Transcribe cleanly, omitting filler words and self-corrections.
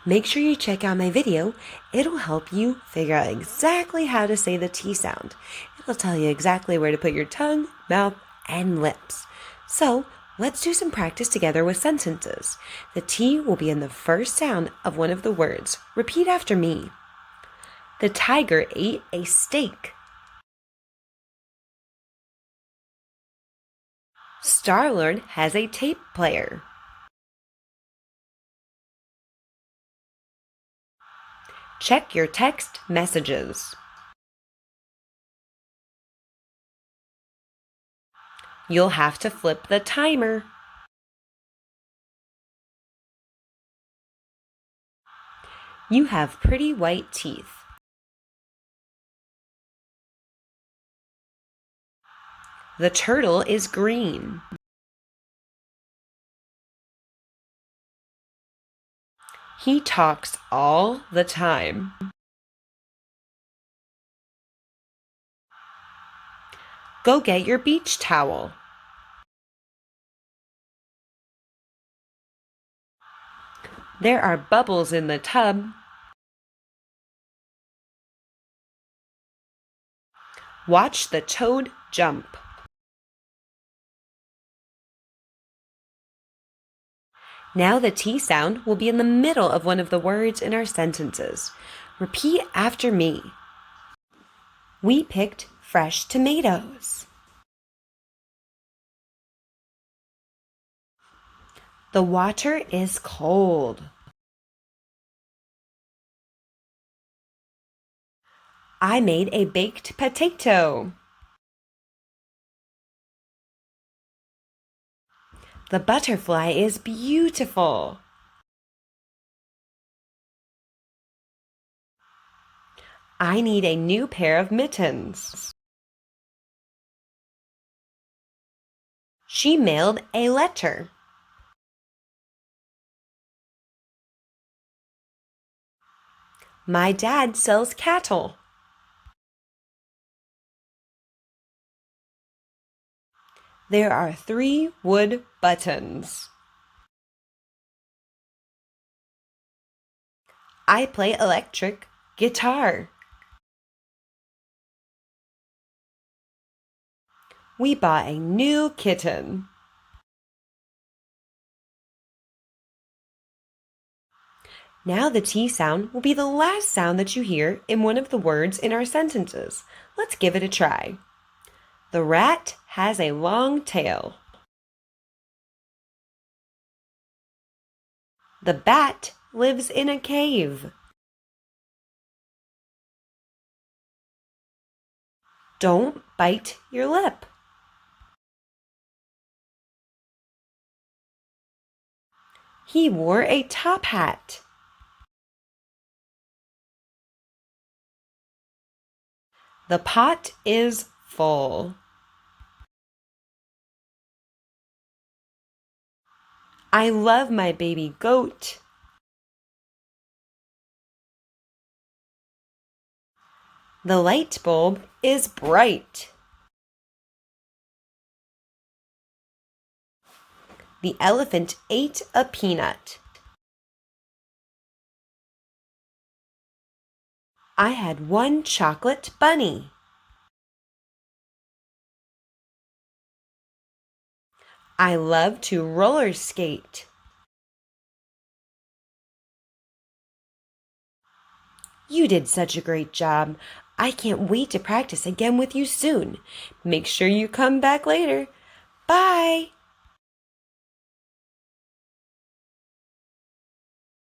Make sure you check out my video. It'll help you figure out exactly how to say the T sound. It'll tell you exactly where to put your tongue, mouth, and lips. So let's do some practice together with sentences. The T will be in the first sound of one of the words. Repeat after me. The tiger ate a steak. Star-Lord has a tape player. Check your text messages. You'll have to flip the timer. You have pretty white teeth. The turtle is green. He talks all the time. Go get your beach towel. There are bubbles in the tub. Watch the toad jump. Now the T sound will be in the middle of one of the words in our sentences. Repeat after me. We picked fresh tomatoes. The water is cold. I made a baked potato. The butterfly is beautiful. I need a new pair of mittens. She mailed a letter. My dad sells cattle. There are 3 wood buttons. I play electric guitar. We bought a new kitten. Now the T sound will be the last sound that you hear in one of the words in our sentences. Let's give it a try. The rat has a long tail. The bat lives in a cave. Don't bite your lip. He wore a top hat. The pot is full. I love my baby goat. The light bulb is bright. The elephant ate a peanut. I had one chocolate bunny. I love to roller skate. You did such a great job. I can't wait to practice again with you soon. Make sure you come back later. Bye!